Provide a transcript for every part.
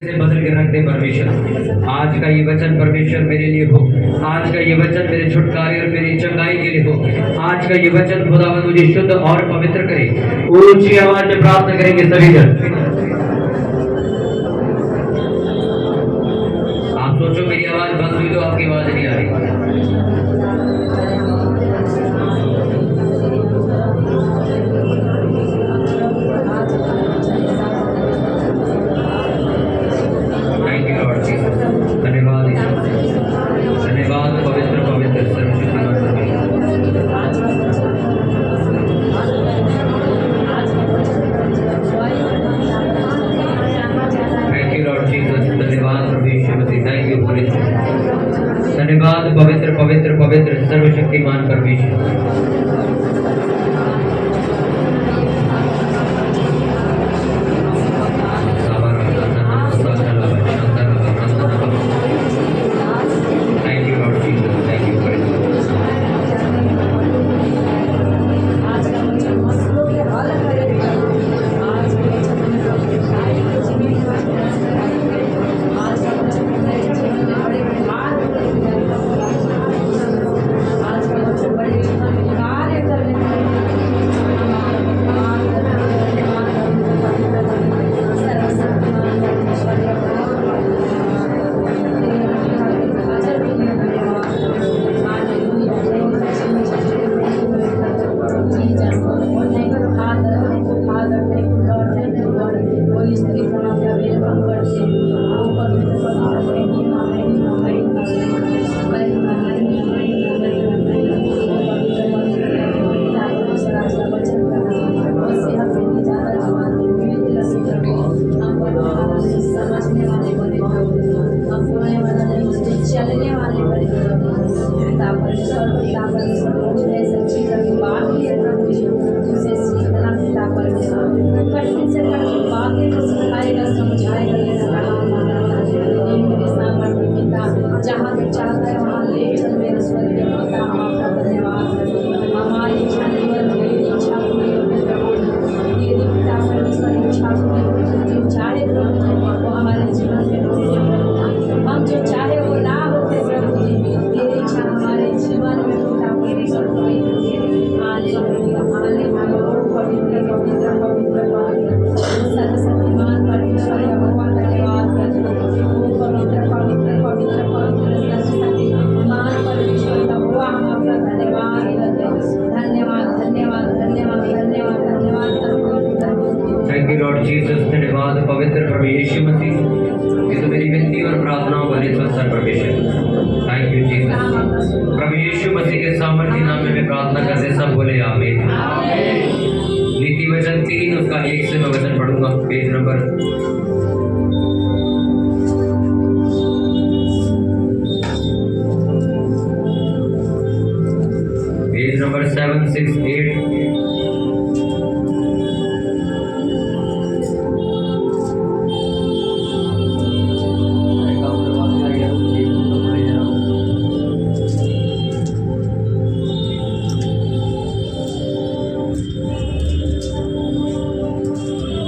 से बदल के रख दे परमेश्वर। आज का ये वचन परमेश्वर मेरे लिए हो, आज का ये वचन मेरे छुटकारे और मेरी चंगाई के लिए हो। आज का ये वचन खुदावंद मुझे शुद्ध और पवित्र करे। ऊंची आवाज में प्रार्थना करेंगे सभी जन। आप सोचो मेरी आवाज बंद हुई तो आपकी आवाज नहीं आ रही। धन्यवाद पवित्र पवित्र पवित्र सर्वशक्तिमान परमेश्वर। धन्यवाद पवित्र प्रभु यीशु मसीह, ये तो मेरी विनती और प्रार्थनाओं का निस्वार्थ परमेश्वर। Thank you Jesus. प्रभु यीशु मसीह के सामर्थ्य नाम में प्रार्थना करते सब बोले आमीन। नीति वचन 3 उसका 1 से मैं वचन पढ़ूंगा। Page number 768।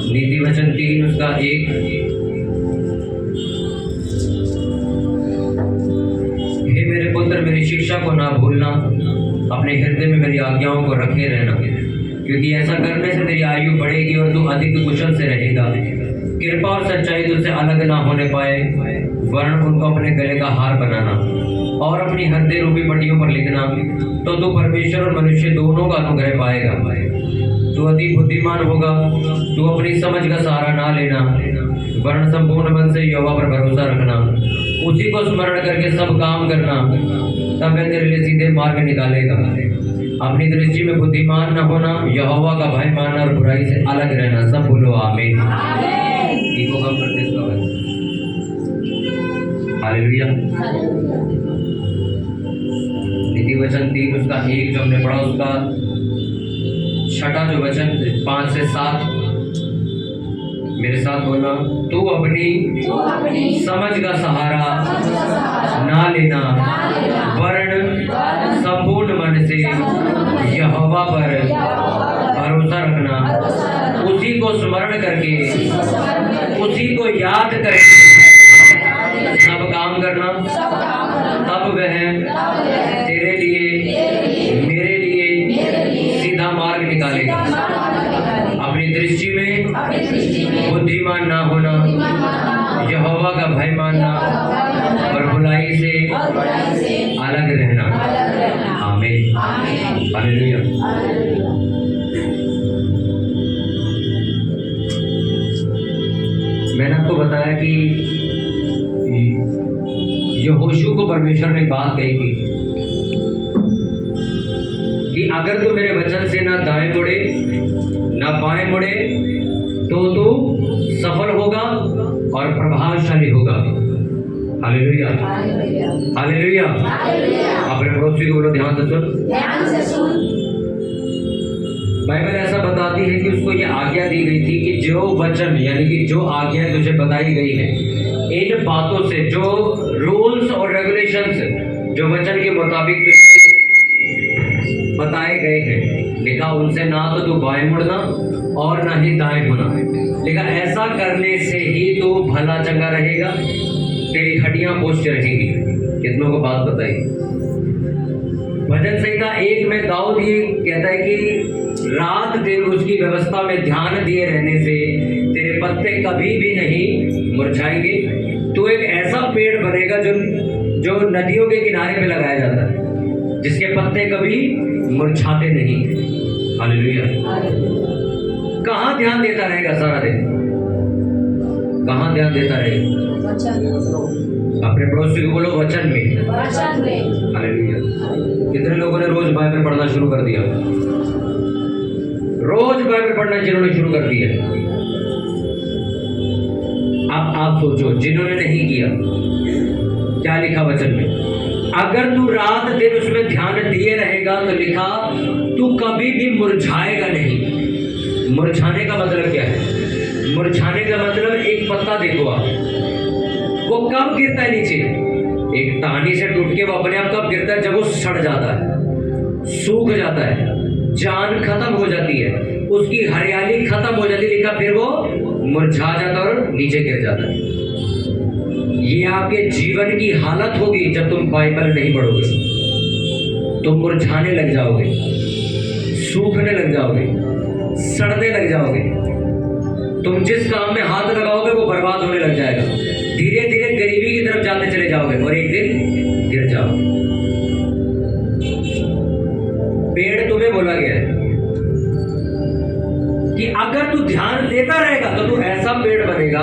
नीति वचन 3 उसका 1। हे मेरे पुत्र, मेरी शिक्षा को ना भूलना, अपने हृदय में मेरी आज्ञाओं को रखे रहना, क्योंकि ऐसा करने से तेरी आयु बढ़ेगी और तू अधिक कुशल से रहेगा। कृपा और सच्चाई तुझसे अलग ना होने पाए, वरन उनको अपने गले का हार बनाना और अपनी हृदय रूपी पट्टियों पर लिखना, तो तू परमेश्वर और मनुष्य दोनों का अनुग्रह पाएगा। तू अति बुद्धिमान होगा। तू अपनी समझ का सहारा ना लेना, वरन संपूर्ण मन से यहोवा पर भरोसा रखना, उसी को स्मरण करके सब काम करना, तब वह तेरे लिए सीधे मार्ग निकालेगा। अपनी दृष्टि में बुद्धिमान न होना, यहोवा का भय मानना और बुराई से अलग रहना। सब बोलो आमीन। इको कम करते हालेलुया। नीति वचन 3 उसका 1 जो हमने पढ़ा, उसका 6वां जो वचन 5 से 7 मेरे साथ बोलना। तू अपनी समझ का सहारा ना लेना, वरन संपूर्ण मन से यहोवा पर भरोसा रखना, उसी को स्मरण करके, उसी को याद करके सब काम करना, तब वह तेरे लिए, मेरे लिए सीधा मार्ग निकालेगा। अपनी दृष्टि में बुद्धिमान ना होना, यहोवा का भय मानना और बुराई से अलग रहना। आमीन, हालेलुया। मैंने आपको बताया कि यहोशू को परमेश्वर ने बात कही थी कि अगर तू मेरे वचन से ना दाएं मुड़े ना बाएं मुड़े तो तू सफल होगा और प्रभावशाली होगा। Hallelujah, hallelujah. अपने पड़ोसी को बोलो ध्यान से सुन। बाइबल ऐसा बताती है कि उसको ये आज्ञा दी गई थी कि जो वचन यानी कि जो आज्ञा तुझे बताई गई है, इन बातों से, जो रूल्स और रेगुलेशंस जो वचन के मुताबिक बताए गए हैं, लिखा उनसे ना तो तू बाएं मुड़ना और ना ही दाएं होना। लिखा ऐसा करने से ही तू भला चंगा रहेगा, तेरी हड्डियां पुष्ट रहेगी। कितनों को बात बताई? भजन संहिता 1 में दाऊद ये कहता है कि रात दिन उसकी व्यवस्था में ध्यान दिए रहने से तेरे पत्ते कभी भी नहीं मुरझाएंगे। तो एक ऐसा पेड़ बनेगा जो नदियों के किनारे पे लगाया जाता है, जिसके पत्ते कभी मुरझाते नहीं। हालेलुया। कहाँ ध्यान देता रहेगा सारा दिन? कहाँ ध्यान देता रहेगा? अपने पड़ोसी को बोलो वचन में। हालेलुया। कितने लोगों ने रोज बाइबल पढ़ना शुरू कर दिया? रोज बाइबल पढ़ना जिन्होंने शुरू कर दिया। अब आप सोचो जिन्होंने नहीं किया, क्या लिखा वचन में? अगर तू रात दिन उसमें ध्यान दिए रहेगा तो लिखा तू कभी भी मुरझाएगा नहीं। मुरझाने का मतलब क्या है? मुरझाने का मतलब एक पत्ता देखो आप, वो कब गिरता है नीचे? एक टहनी से टूट के वो अपने आप कब गिरता है? जब वो सड़ जाता है, सूख जाता है, जान खत्म हो जाती है, उसकी हरियाली खत्म हो जाती है। लिखा फिर वो मुरझा जाता है और नीचे गिर जाता है। ये आपके जीवन की हालत होगी जब तुम बाइबल नहीं पढ़ोगे। तुम मुरझाने लग जाओगे, सूखने लग जाओगे, सड़ने लग जाओगे। तुम जिस काम में हाथ लगाओगे वो बर्बाद होने लग जाएगा। धीरे धीरे गरीबी की तरफ जाते चले जाओगे और एक दिन गिर जाओगे। पेड़ तुम्हें बोला गया है कि अगर तू ध्यान देता रहेगा तो तू ऐसा पेड़ बनेगा,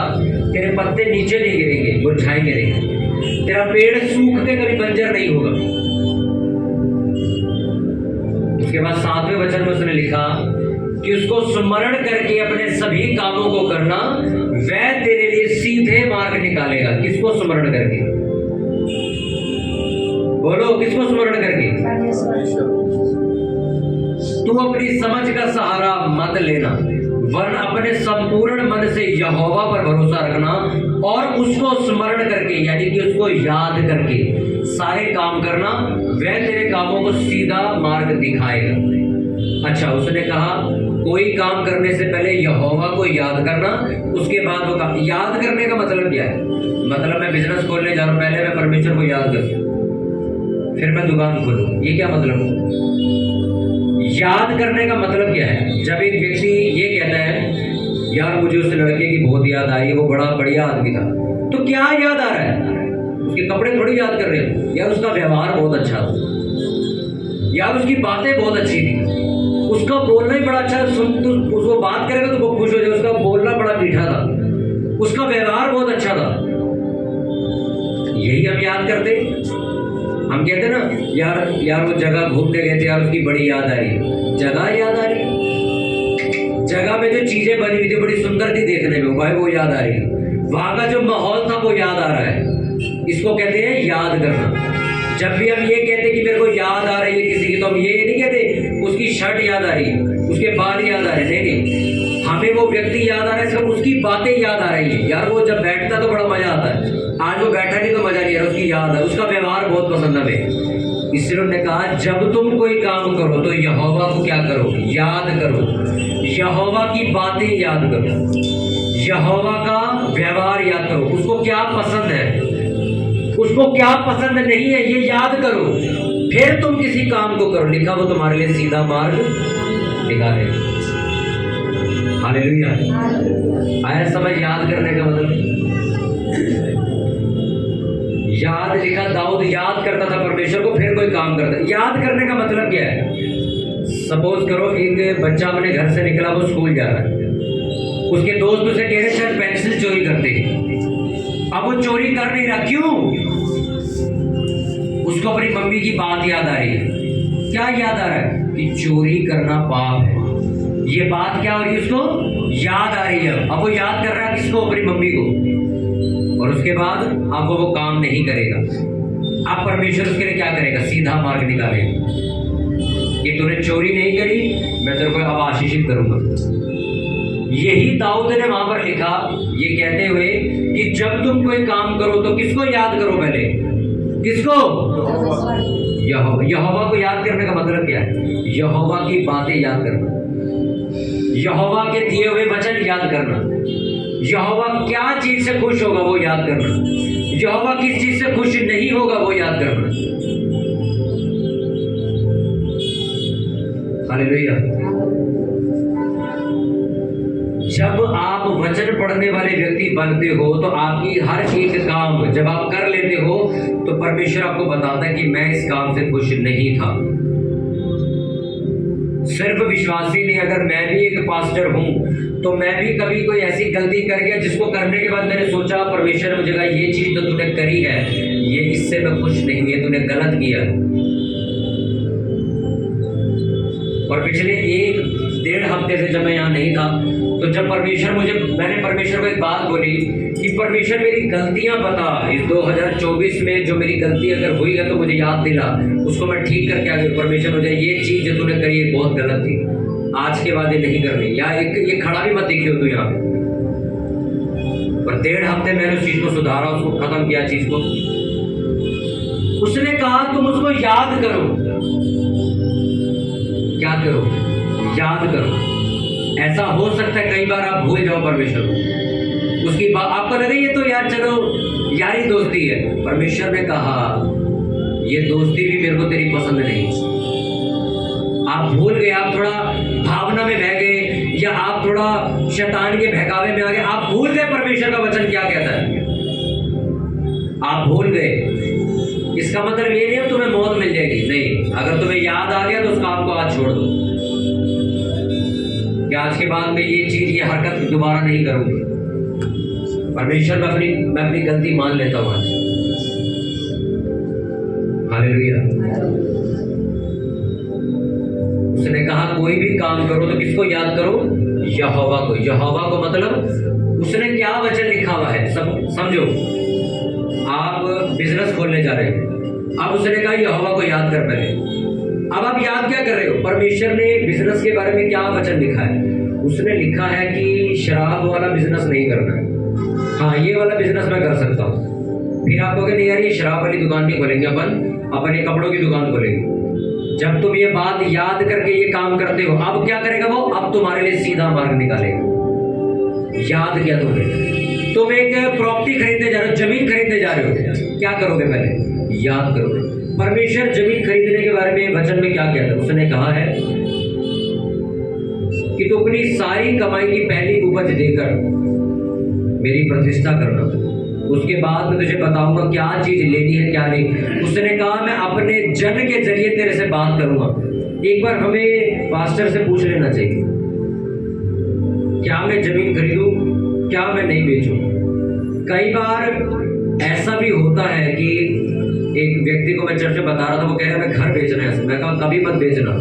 तेरे पत्ते नीचे नहीं गिरेंगे, मुरझाएंगे नहीं, तेरा पेड़ सूख के कभी बंजर नहीं होगा। उसके बाद 7वें वचन में उसने लिखा कि उसको स्मरण करके अपने सभी कामों को करना, वह तेरे लिए सीधे मार्ग निकालेगा। किसको स्मरण करके? बोलो, किसको स्मरण करके? तू अपनी समझ का सहारा मत लेना, वरन अपने संपूर्ण मन से यहोवा पर भरोसा रखना और उसको स्मरण करके यानी कि उसको याद करके सारे काम करना, वह तेरे कामों को सीधा मार्ग दिखाएगा। अच्छा, उसने कहा कोई काम करने से पहले यहोवा को याद करना, उसके बाद वो काम। याद करने का मतलब क्या है? मतलब मैं बिजनेस खोलने जा रहा हूँ, पहले मैं परमेश्वर को याद करूँ, फिर मैं दुकान खोलूँ, ये क्या मतलब है? याद करने का मतलब क्या है? जब एक व्यक्ति ये कहता है यार मुझे उस लड़के की बहुत याद आई, वो बड़ा बढ़िया आदमी था, तो क्या याद आ रहा है? उसके कपड़े थोड़ी याद कर रहे हो, यार उसका व्यवहार बहुत अच्छा था, यार उसकी बातें बहुत अच्छी थी, उसका बोलना ही बड़ा अच्छा। सुन, तू उसको बात करेगा तो वो खुश हो जाए, उसका बोलना बड़ा मीठा था, उसका व्यवहार बहुत अच्छा था। यही हम याद करते। हम कहते ना यार वो जगह घूमने गए थे, यार उसकी बड़ी याद आ रही है। जगह याद आ रही है, जगह में जो चीजें बनी हुई थी बड़ी सुंदर थी देखने में, भाई वो याद आ रही है। वहां का जो माहौल था वो याद आ रहा है। इसको कहते हैं याद करना। जब भी हम ये कहते हैं कि मेरे को याद आ रही है किसी की, तो हम ये नहीं कहते उसकी शर्ट याद आ रही है, उसके बाल याद आ रहे हैं। नहीं, हमें वो व्यक्ति याद आ रहा है, सिर्फ उसकी बातें याद आ रही है। यार वो जब बैठता है तो बड़ा मजा आता है, आज वो बैठा नहीं तो मजा नहीं आ रहा, उसकी याद है, उसका व्यवहार बहुत पसंद है हमें। इसलिए उन्होंने कहा जब तुम कोई काम करो तो यहोवा को क्या करो? याद करो। यहोवा की बातें याद करो, यहोवा का व्यवहार याद करो, उसको क्या पसंद है, उसको क्या पसंद नहीं है, ये याद करो, फिर तुम किसी काम को करो। लिखा वो तुम्हारे लिए सीधा मार्ग निकालेगा। हालेलुया। आया समझ याद करने का मतलब? याद लिखा, दाऊद याद करता था परमेश्वर को, फिर कोई काम करता। याद करने का मतलब क्या है? सपोज करो एक बच्चा अपने घर से निकला, वो स्कूल जा रहा है, उसके दोस्त उसे कह रहे शायद पेंसिल चोरी करते हैं। अब वो चोरी कर नहीं रहा, क्यों? उसको अपनी मम्मी की बात याद आ रही है। क्या याद आ रहा है? कि चोरी करना पाप है। ये बात क्या हो रही है? उसको याद आ रही है। अब वो याद कर रहा है किसको? अपनी मम्मी को। और उसके बाद अब वो काम नहीं करेगा। अब परमेश्वर उसके लिए क्या करेगा? सीधा मार्ग निकालेगा कि तूने चोरी नहीं करी, मैं तेरे को अब आशीषित करूंगा। यही दाऊद ने वहां पर लिखा, ये कहते हुए कि जब तुम कोई काम करो तो किसको याद करो? पहले किसको? यहोवा को याद करने का मतलब क्या है? यहोवा की बातें याद करना, यहोवा के दिए हुए वचन याद करना, यहोवा क्या चीज से खुश होगा वो याद करना, यहोवा किस चीज से खुश नहीं होगा वो याद करना। हालेलुया। जब आप वचन पढ़ने वाले व्यक्ति बनते हो तो आपकी हर एक काम जब आप कर लेते हो तो परमेश्वर आपको बताता है कि मैं इस काम से खुश नहीं था। सिर्फ विश्वासी नहीं, अगर मैं भी एक पास्टर हूं तो मैं भी कभी कोई ऐसी गलती कर गया जिसको करने के बाद मैंने सोचा परमेश्वर मुझे कहा ये चीज तो तूने करी है, ये इससे मैं खुश नहीं हुई, तूने गलत किया। और पिछले 1-1.5 हफ्ते से जब मैं यहाँ नहीं था तो जब मैंने परमेश्वर को एक बात बोली कि परमेश्वर मेरी गलतियां बता, इस 2024 में जो मेरी गलती अगर हुई है तो मुझे याद दिला, उसको मैं ठीक करके आगे। परमेश्वर मुझे ये चीज जो तूने करी है बहुत गलत थी, आज के बाद ये नहीं करनी, या ये खड़ा भी मत देखियो तू यहाँ पे। पर 1.5 हफ्ते मैंने उस चीज को सुधारा, उसको खत्म किया चीज को। उसने कहा तुम उसको याद करो। क्या करो? याद करो। ऐसा हो सकता है कई बार आप भूल जाओ परमेश्वर को, उसकी बात आपको लगे ये तो यार चलो यारी दोस्ती है। परमेश्वर ने कहा ये दोस्ती भी मेरे को तेरी पसंद नहीं। आप भूल गए, आप थोड़ा भावना में बह गए, या आप थोड़ा शैतान के बहकावे में आ गए, आप भूल गए परमेश्वर का वचन क्या कहता है, आप भूल गए। इसका मतलब ये नहीं तुम्हें मौत मिल जाएगी, नहीं। अगर तुम्हें याद आ गया तो उस काम को आज छोड़ दो कि आज के बाद में ये चीज, ये हरकत दोबारा नहीं करूंगी। परमेश्वर मैं अपनी गलती मान लेता हूं आज। हालेलुया। उसने कहा कोई भी काम करो तो किसको याद करो? यहोवा को। यहोवा को मतलब उसने क्या वचन लिखा हुआ है सब समझो। आप बिजनेस खोलने जा रहे हो, अब उसने कहा यहोवा को याद कर पहले। अब आप याद क्या कर रहे हो? परमेश्वर ने बिजनेस के बारे में क्या वचन लिखा है? उसने लिखा है कि शराब वाला बिजनेस नहीं करना है। हाँ, ये वाला बिजनेस मैं कर सकता हूँ। फिर आप कहोगे नहीं यार ये शराब वाली दुकान नहीं खोलेंगे, अपन ये कपड़ों की दुकान खोलेंगे। जब तुम ये बात याद करके ये काम करते हो, अब क्या करेगा वो? अब तुम्हारे लिए सीधा मार्ग निकालेगा। याद किया तुमने, तुम एक प्रॉपर्टी खरीदने जा रहे हो, जमीन खरीदने जा रहे हो, क्या करोगे? पहले याद करोगे। परमेश्वर जमीन खरीदने के बारे में वचन में क्या कहता है? उसने कहा है कि तू अपनी सारी कमाई की पहली उपज देकर मेरी प्रतिष्ठा करना, उसके बाद मैं तुझे बताऊंगा क्या चीज लेनी है क्या नहीं। उसने कहा मैं अपने जन के जरिए तेरे से बात करूंगा। एक बार हमें पास्टर से पूछ लेना चाहिए, क्या मैं जमीन खरीदूं, क्या मैं नहीं बेचूं। कई बार ऐसा भी होता है कि एक व्यक्ति को मैं चर्च में बता रहा था, वो कह रहा है मैं घर बेचना है। मैं कहा कभी मत बेचना,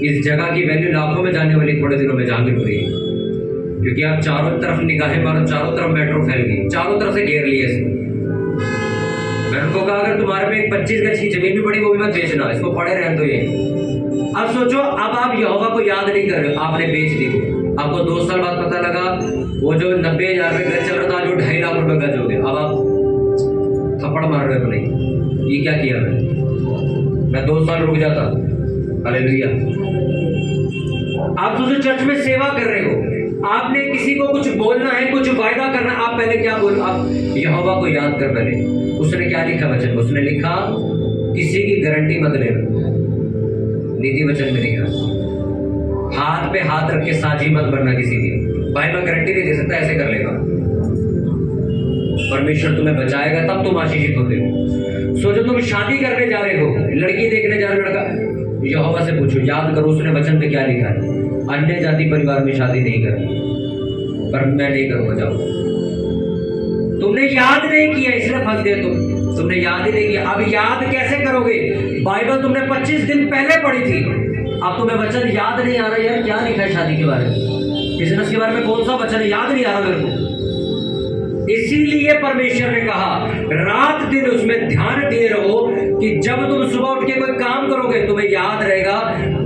इस जगह की वैल्यू लाखों में जाने वाली थोड़े दिनों में जहांगीरपुरी, क्योंकि आप चारों तरफ निगाहें मारो, चारों तरफ मेट्रो फैल गई, चारों तरफ से घेर लिए इसको। मैंने उनको कहा अगर तुम्हारे में 25 गज की जमीन भी पड़ी वो भी मत बेचना, इसको पड़े रहने दो ये। अब सोचो, अब आप यहोवा को याद नहीं कर रहे हो, आपने बेच दी। आपको 2 साल बाद पता लगा वो जो 90,000 रुपये गज चल रहा था, जो 2.5 लाख रुपये गज हो गए। अब आप थप्पड़ मार रहे हो नहीं, ये क्या किया मैं 2 साल रुक जाता। हालेलुया। आप दूसरे चर्च में सेवा कर रहे हो, आपने किसी को कुछ बोलना है, कुछ वायदा करना, आप पहले क्या बोलो? आप यहोवा को याद कर पहले। उसने क्या लिखा वचन में? उसने लिखा किसी की गारंटी मत लेना। नीति वचन में लिखा हाथ पे हाथ रख के साझी मत बनना किसी की। भाई मैं गारंटी नहीं दे सकता ऐसे कर लेगा, परमेश्वर तुम्हें बचाएगा तब तुम आशीषित होते हो। सोचो तुम शादी करने जा रहे हो, लड़की देखने जा रहे हो, लड़का, यहोवा से पूछो, याद करो उसने वचन में क्या लिखा है। अन्य जाति परिवार में शादी नहीं करनी, पर मैं नहीं करूंगा, जाओ। तुमने याद नहीं किया इसलिए फंस गए तुमने याद ही नहीं किया। अब याद कैसे करोगे? बाइबल तुमने 25 दिन पहले पढ़ी थी, अब तुम्हें वचन याद नहीं आ रहा। यार क्या लिखा है शादी के बारे में, बिजनेस के बारे में कौन सा वचन है, याद नहीं आ रहा मेरे को। इसीलिए परमेश्वर ने कहा रात दिन उसमें ध्यान दिए रहो कि जब तुम सुबह उठ के कोई काम करोगे तुम्हें याद रहेगा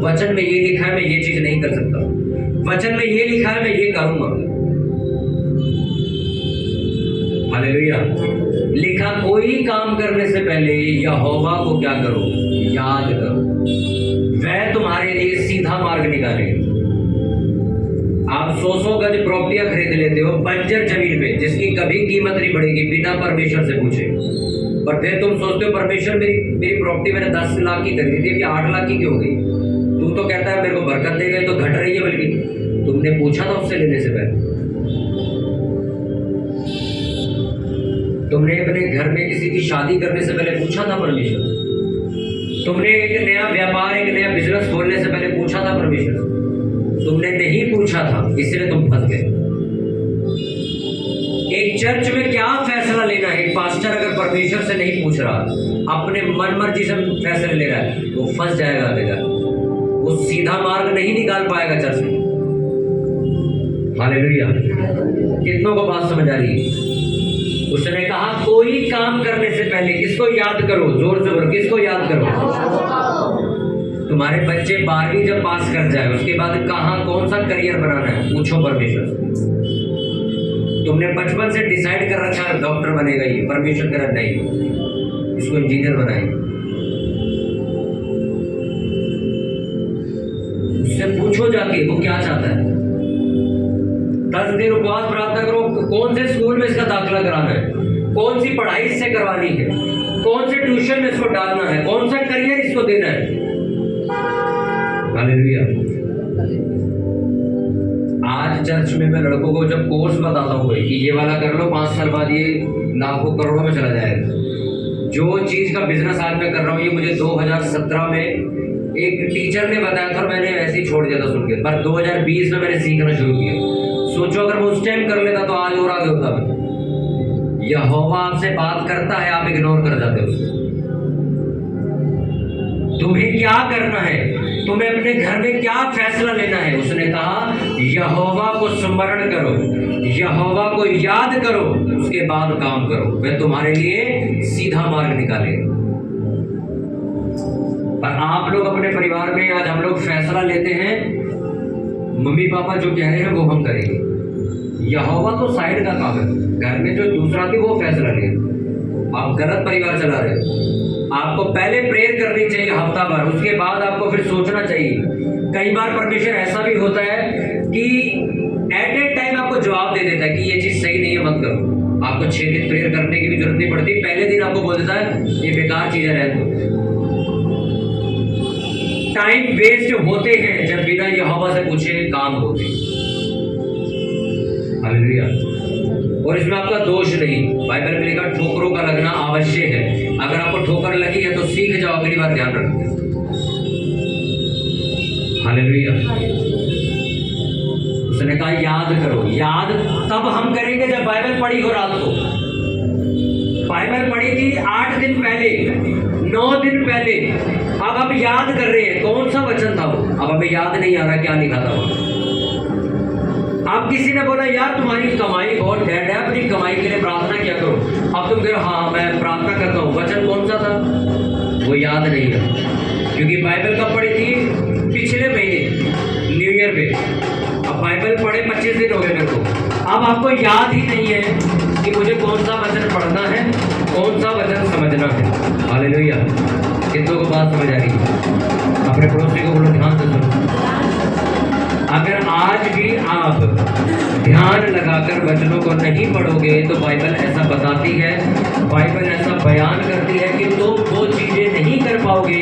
वचन में ये लिखा है मैं ये चीज नहीं कर सकता, वचन में ये लिखा है मैं ये करूंगा। हालेलुया। लिखा कोई काम करने से पहले यहोवा को क्या करो? याद करो, वह तुम्हारे लिए सीधा मार्ग निकालेगा। आप 100 गज प्रॉपर्टियां खरीद लेते हो बंजर जमीन पे जिसकी कभी कीमत नहीं बढ़ेगी बिना परमेश्वर से पूछे, और फिर तुम सोचते हो परमेश्वर मेरी प्रॉपर्टी मैंने 10 लाख की खरीदी थी अभी 8 लाख की क्यों हो गई? तू तो कहता है मेरे को बरकत देगा, तो घट रही है, बल्कि तुमने पूछा था उससे लेने से पहले। तुमने अपने घर में किसी की शादी करने से पहले पूछा था परमेश्वर? तुमने एक नया व्यापार एक नया बिजनेस खोलने से पहले पूछा था परमेश्वर? तुमने नहीं पूछा था इसलिए तुम फंस गए। एक चर्च में क्या फैसला लेना है, एक पास्टर अगर परमेश्वर से नहीं पूछ रहा, अपने मन मर्जी से फैसले ले रहा है, वो फंस जाएगा आगे जाकर, वो सीधा मार्ग नहीं निकाल पाएगा चर्च में। हालेलुया। कितनों को बात समझ आ रही है? उसने कहा कोई काम करने से पहले किसको याद करो? जोर से बोलो, किसको याद करो? तुम्हारे बच्चे 12वीं जब पास कर जाए उसके बाद कहाँ कौन सा करियर बनाना है पूछो परमेश्वर से। तुमने बचपन से डिसाइड कर रखा है डॉक्टर बनेगा, ये परमेश्वर कह रहा नहीं, इसको इंजीनियर बनाएंगे। उससे पूछो जाके वो क्या चाहता है। 10 दिन उपवास प्रार्थना करो, कौन से स्कूल में इसका दाखिला कराना है, कौन सी पढ़ाई इससे करवानी है, कौन से ट्यूशन में इसको डालना है, कौन सा करियर इसको देना है। हालेलुया। आज चर्च में मैं लड़कों को जब कोर्स बताता हूँ कि ये वाला कर लो 5 साल बाद ये लाखों करोड़ों में चला जाएगा। जो चीज का बिजनेस आज मैं कर रहा हूँ ये मुझे 2017 में एक टीचर ने बताया था और मैंने ऐसे ही छोड़ दिया था सुन के, पर 2020 में मैंने सीखना शुरू किया। सोचो अगर मैं उस टाइम कर लेता तो आज और आगे होता मैं। यहोवा आपसे बात करता है, आप इग्नोर कर जाते हो उसको। तुम्हें क्या करना है, तुम्हें अपने घर में क्या फैसला लेना है? उसने कहा यहोवा को स्मरण करो, यहोवा को याद करो, उसके बाद काम करो, वह तुम्हारे लिए सीधा मार्ग निकालेगा। पर आप लोग अपने परिवार में आज हम लोग फैसला लेते हैं मम्मी पापा जो कह रहे हैं वो हम करेंगे। यहोवा तो साइड का काम है, घर में जो दूसरा थी वो फैसला ले। आप गलत परिवार चला रहे हो। आपको पहले प्रेयर करनी चाहिए हफ्ता भर, उसके बाद आपको फिर सोचना चाहिए। कई बार परमेश्वर ऐसा भी होता है कि एट ए टाइम आपको जवाब दे देता है कि ये चीज सही नहीं है मत करो। आपको 6 दिन प्रेयर करने की भी जरूरत नहीं पड़ती, पहले दिन आपको बोल देता है ये बेकार चीजें रहने दो। टाइम वेस्ट होते हैं जब बिना यहोवा से पूछे काम होते। हालेलुया। और इसमें आपका दोष नहीं, बाइबल में लिखा ठोकरों का लगना आवश्यक है। अगर आपको ठोकर लगी है तो सीख जाओ, अगली बार ध्यान रखो। हालेलुया। उसने कहा याद करो। याद तब हम करेंगे जब बाइबल पढ़ी हो रात को। बाइबल पढ़ी थी 8 दिन पहले, 9 दिन पहले, अब हम याद कर रहे हैं कौन सा वचन था वो। अब हमें याद नहीं आ रहा क्या लिखा था वो। अब किसी ने बोला यार तुम्हारी कमाई बहुत डेड है, अपनी कमाई के लिए प्रार्थना किया करो। अब तुम कह रहे हो हाँ मैं प्रार्थना करता हूँ, वचन कौन सा था वो याद नहीं है, क्योंकि बाइबल कब पढ़ी थी? पिछले महीने न्यू ईयर पे। अब बाइबल पढ़े 25 दिन हो गए मेरे को, अब आपको याद ही नहीं है कि मुझे कौन सा वचन पढ़ना है, कौन सा वचन समझना है। हालेलुया। कितनों को बात समझ आ रही है? अपने पड़ोसी को बोलो ध्यान से सुनो। आज भी आप ध्यान लगाकर वचनों को नहीं पढ़ोगे तो बाइबल ऐसा बताती है, बाइबल ऐसा बयान करती है कि तुम वो चीजें नहीं कर पाओगे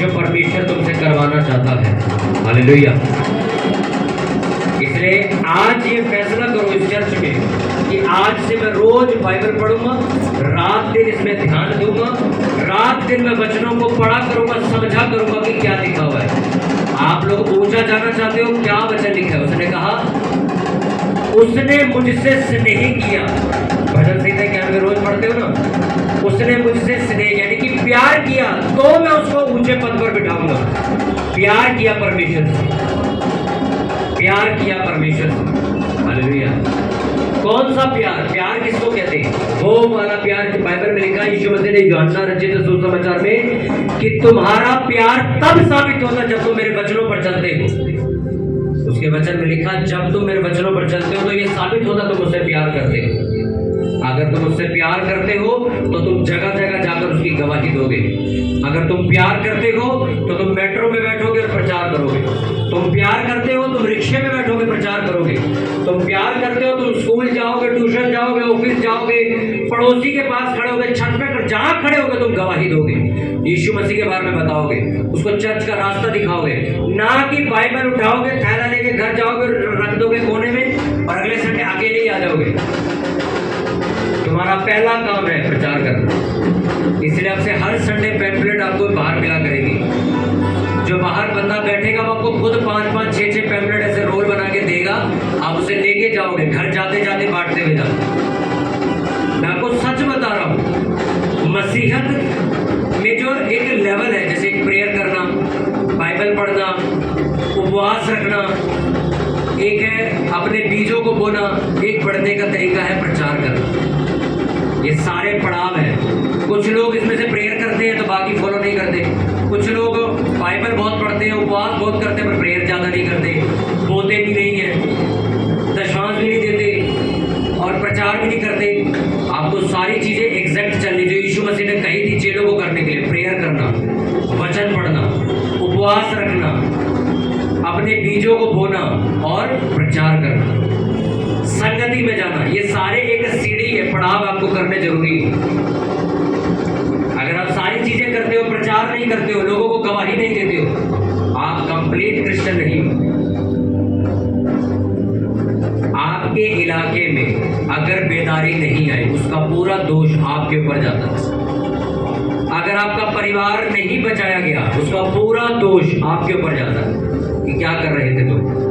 जो परमेश्वर तुमसे करवाना चाहता है। हालेलुया। इसलिए आज ये फैसला करो इस चर्च में कि आज से मैं रोज बाइबल पढ़ूंगा, रात दिन इसमें ध्यान दूंगा, रात दिन मैं वचनों को पढ़ा करूंगा, समझा करूंगा कि क्या लिखा हुआ है। आप लोग ऊंचा जाना चाहते हो, क्या वचन लिखा है? उसने कहा उसने मुझसे स्नेह किया। भजन संहिता 91 रोज पढ़ते हो ना, उसने मुझसे स्नेह यानी कि प्यार किया तो मैं उसको ऊंचे पद पर बिठाऊंगा। प्यार किया परमेश्वर से, प्यार किया परमेश्वर से। हालेलुया। कौन सा प्यार? प्यार किसको कहते हैं? वो वाला प्यार जो बाइबल में लिखा है, यीशु मसीह ने यूहन्ना रचित सुसमाचार में कि तुम्हारा प्यार तब साबित होता जब तुम मेरे वचनों पर चलते हो। उसके वचन में लिखा जब तुम मेरे वचनों पर चलते हो तो ये साबित होता तुम मुझसे प्यार करते हो। अगर तुम उससे प्यार करते हो तो तुम जगह जगह जाकर उसकी गवाही दोगे। अगर तुम प्यार करते हो तो तुम मेट्रो में बैठोगे और प्रचार करोगे। तुम प्यार करते हो तुम रिक्शे में बैठोगे, प्रचार करोगे। तुम प्यार करते हो तुम स्कूल जाओगे, ट्यूशन जाओगे, ऑफिस जाओगे, पड़ोसी के पास खड़े होगे, छत पे जहां खड़े होगे तुम गवाही दोगे, यीशु मसीह के बारे में बताओगे, उसको चर्च का रास्ता दिखाओगे। ना कि बाइबल उठाओगे, थैला लेके घर जाओगे, रख दोगे कोने में और अगले संडे अकेले ही आ जाओगे। तुम्हारा पहला काम है प्रचार करना। इसलिए आपसे हर संडे पैम्फलेट आपको बाहर मिला करेगी। जो बाहर बंदा बैठेगा वो आपको खुद 5-5, 6-6 पैम्फलेट ऐसे रोल बना के देगा। आप उसे लेके जाओगे, घर जाते जाते बांटते हुए जाओ। मैं आपको सच बता रहा हूँ, मसीहत में जो एक लेवल है, जैसे एक प्रेयर करना, बाइबल पढ़ना, उपवास रखना, एक है अपने बीजों को बोना, एक बढ़ने का तरीका है प्रचार करना। ये सारे पड़ाव हैं। कुछ लोग इसमें से प्रेयर करते हैं तो बाकी फॉलो नहीं करते। कुछ लोग बाइबल बहुत पढ़ते हैं, उपवास बहुत करते हैं, पर प्रेयर ज़्यादा नहीं करते, बोलते भी नहीं है, दशमांश भी नहीं देते और प्रचार भी नहीं करते। आपको सारी चीज़ें एग्जैक्ट चलनी जो यीशु मसीह ने कही थी चेलों को करने के लिए, प्रेयर करना, वचन पढ़ना, उपवास रखना, अपने बीजों को बोना और प्रचार करना, संगति में जाना। ये सारे एक सीढ़ी है, पड़ाव आपको करने जरूरी है। अगर आप सारी चीजें करते हो, प्रचार नहीं करते हो, लोगों को गवाही नहीं देते हो, आप कंप्लीट क्रिश्चियन नहीं हो। आपके इलाके में अगर बेदारी नहीं आई, उसका पूरा दोष आपके ऊपर जाता है। अगर आपका परिवार नहीं बचाया गया, उसका पूरा दोष आपके ऊपर जाता है कि क्या कर रहे थे तुम।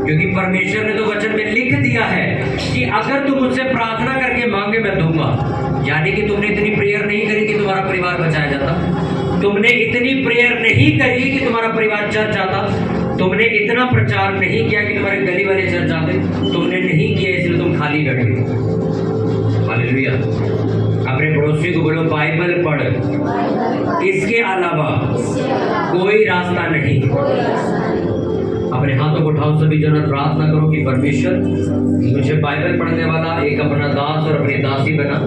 क्योंकि परमेश्वर ने तो वचन में लिख दिया है कि अगर तुम मुझसे प्रार्थना करके मांगे मैं दूंगा। यानी कि तुमने इतनी प्रेयर नहीं करी कि तुम्हारा परिवार बचाया जाता, तुमने इतनी प्रेयर नहीं करी कि तुम्हारा परिवार चर्च आता, तुमने इतना प्रचार नहीं किया कि तुम्हारे गली वाले चर्च आते, तुमने नहीं किया इसलिए तुम खाली बैठे। हालेलुया। अपने पड़ोसी को बोलो बाइबल पढ़, इसके अलावा कोई रास्ता नहीं। अपने हाथों को उठाओ सभी जन, प्रार्थना करो कि परमेश्वर मुझे बाइबल पढ़ने वाला एक अपना दास और अपनी दासी बना।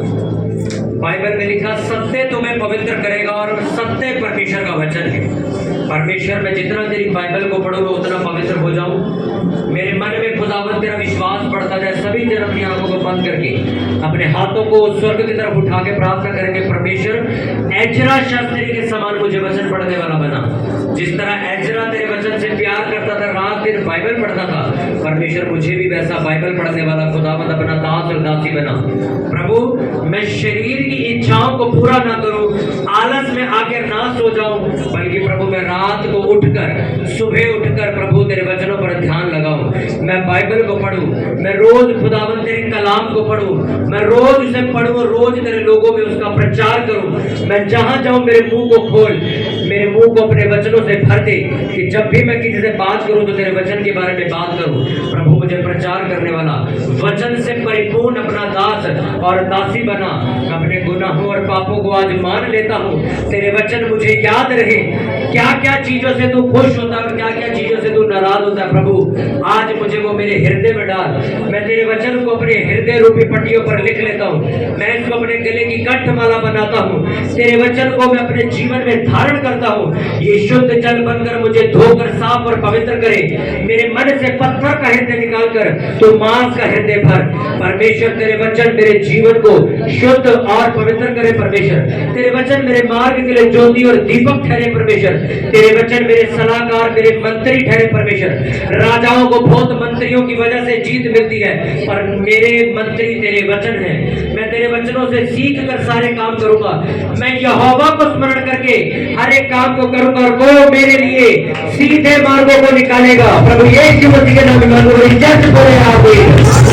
बाइबल में लिखा सत्य तुम्हें पवित्र करेगा और सत्य परमेश्वर का वचन है। परमेश्वर मैं जितना तेरी बाइबल को पढ़ूंगा उतना पवित्र हो जाऊं। मेरे मन में खुदावंद तेरा विश्वास बढ़ता जाए। सभी जन अपनी आंखों को बंद करके अपने हाथों को स्वर्ग की तरफ उठा के प्रार्थना करेंगे, परमेश्वर एजरा शास्त्री के समान मुझे वचन पढ़ने वाला बना। जिस तरह एजरा तेरे वचन से प्यार करता था, रात दिन बाइबल पढ़ता था, परमेश्वर मुझे भी वैसा बाइबल पढ़ने वाला खुदावंद अपना दास और दासी बना। प्रभु मैं शरीर की इच्छाओं को पूरा ना करूं, आलस में आके ना सो जाऊं, बल्कि प्रभु मैं रात को उठकर, सुबह उठकर प्रभु तेरे वचनों पर ध्यान लगाऊं। मैं बाइबल को पढ़ूं, मैं रोज खुदावंद तेरे कलाम को पढ़ूं, मैं रोज उसे पढ़ूं, रोज तेरे लोगों में उसका प्रचार करूं। मैं जहां जाऊं मेरे मुंह को खोल, मेरे मुंह को अपने वचनों से भर दे कि जब भी मैं किसी से बात करूं तो तेरे वचन के बारे में बात करूं। प्रभु मुझे प्रचार करने वाला, वचन से परिपूर्ण अपना दास और दासी बना। अपने गुनाहों और पापों को आज मान लेता हूं। तेरे वचन मुझे याद रहे, क्या क्या चीजों से तू खुश होता है, क्या क्या चीजों से तू नाराज होता है। प्रभु आज मुझे वो मेरे हृदय में डाल। मैं तेरे वचन को अपने हृदय रूपी पट्टियों पर लिख लेता हूँ। मैं इसको अपने गले की कंठमाला बनाता हूँ। तेरे वचन को मैं अपने जीवन में धारण कर करता हूँ, ये शुद्ध जल बनकर मुझे धोकर साफ और पवित्र करे। मेरे मन से पत्थर का हृदय निकालकर तो मांस का हृदय भर। परमेश्वर तेरे वचन मेरे जीवन को शुद्ध और पवित्र करे। परमेश्वर तेरे वचन मेरे मार्ग के लिए ज्योति और दीपक ठहरे। परमेश्वर तेरे वचन मेरे सलाहकार, मेरे मंत्री ठहरे। परमेश्वर राजाओं को बहुत मंत्रियों की वजह से जीत मिलती है, पर मेरे मंत्री तेरे वचन है। मैं तेरे वचनों से सीख कर सारे काम करूंगा। मैं यहोवा को स्मरण करके हर एक काम को करूंगा और वो मेरे लिए सीधे मार्गों को निकालेगा। प्रभु यीशु मसीह के नाम में बोले आमीन।